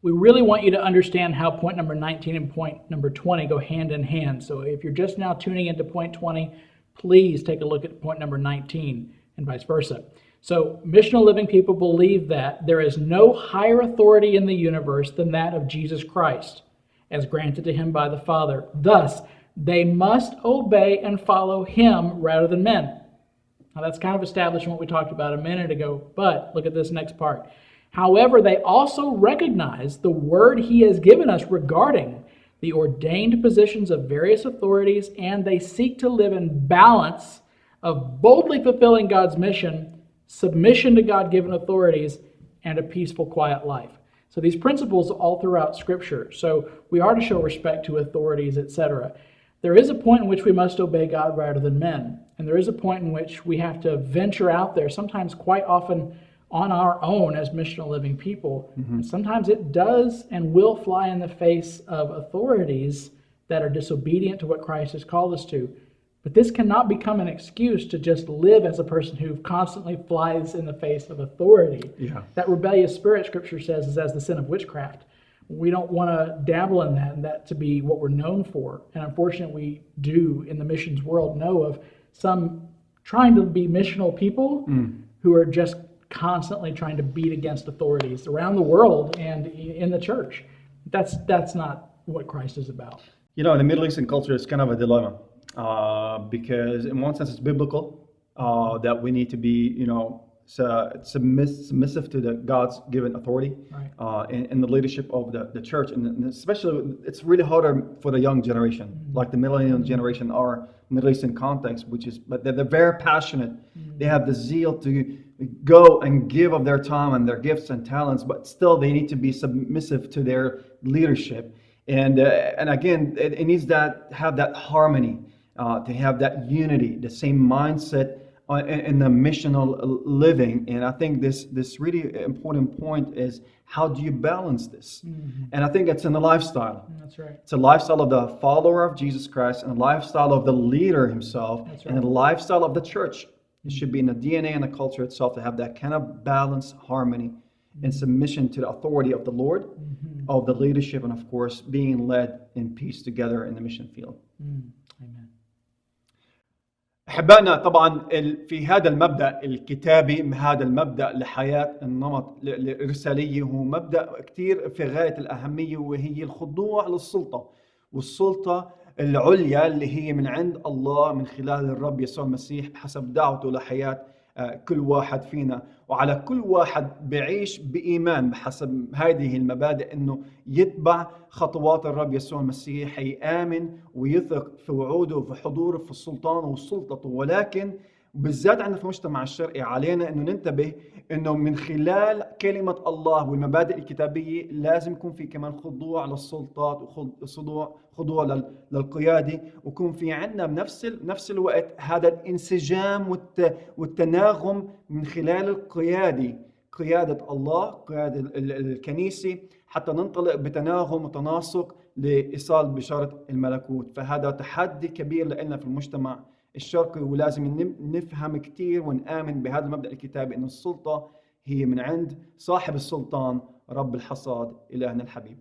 we really want you to understand how point number 19 and point number 20 go hand in hand. So if you're just now tuning into point 20, please take a look at point number 19 and vice versa. So missional living people believe that there is no higher authority in the universe than that of Jesus Christ, as granted to him by the Father. Thus, they must obey and follow him rather than men. Now that's kind of establishing what we talked about a minute ago, but look at this next part. However, they also recognize the word he has given us regarding the ordained positions of various authorities, and they seek to live in balance of boldly fulfilling God's mission, submission to God-given authorities, and a peaceful, quiet life. So these principles all throughout Scripture. So we are to show respect to authorities, etc. There is a point in which we must obey God rather than men. And there is a point in which we have to venture out there, sometimes quite often on our own as missional living people. And sometimes it does and will fly in the face of authorities that are disobedient to what Christ has called us to. But this cannot become an excuse to just live as a person who constantly flies in the face of authority. Yeah. That rebellious spirit, Scripture says, is as the sin of witchcraft. We don't want to dabble in that and that to be what we're known for. And unfortunately, we do in the missions world know of some trying to be missional people who are just constantly trying to beat against authorities around the world and in the church. That's not what Christ is about. You know, in the Middle Eastern culture, it's kind of a dilemma because in one sense it's biblical that we need to be, submissive to the God's given authority in the leadership of the church, and especially it's really harder for the young generation, like the millennial generation, our Middle Eastern context, but they're very passionate. They have the zeal to go and give of their time and their gifts and talents, but still they need to be submissive to their leadership. And again, it needs that have that harmony, to have that unity, the same mindset in the missional living. And I think this really important point is, how do you balance this? And I think it's in the lifestyle. That's right. It's a lifestyle of the follower of Jesus Christ, and a lifestyle of the leader himself, and a lifestyle of the church. It should be in the DNA and the culture itself to have that kind of balance, harmony, and submission to the authority of the Lord, of the leadership, and of course being led in peace together in the mission field. Amen. أحبائنا، طبعا في هذا المبدأ الكتابي، هذا المبدأ لحياة النمط الإرسالية، هو مبدأ كتير في غاية الأهمية، وهي الخضوع للسلطة، والسلطة العليا اللي هي من عند الله من خلال الرب يسوع المسيح بحسب دعوته لحياة كل واحد فينا. وعلى كل واحد بعيش بإيمان بحسب هذه المبادئ أنه يتبع خطوات الرب يسوع المسيح، يآمن ويثق في وعوده وفي حضوره في السلطان وسلطته. ولكن بالذات عندنا في المجتمع الشرقي علينا أنه ننتبه أنه من خلال كلمة الله والمبادئ الكتابية لازم يكون في كمان خضوع للسلطات وخضوع للقيادة، ويكون في عندنا بنفس الوقت هذا الانسجام والتناغم من خلال قيادة الله، قيادة الكنيسة، حتى ننطلق بتناغم وتناسق لإيصال بشارة الملكوت. فهذا تحدي كبير لنا في المجتمع الشرقي، ولازم نفهم كتير ونآمن بهذا المبدأ الكتابي أن السلطة هي من عند صاحب السلطان رب الحصاد إلهنا الحبيب.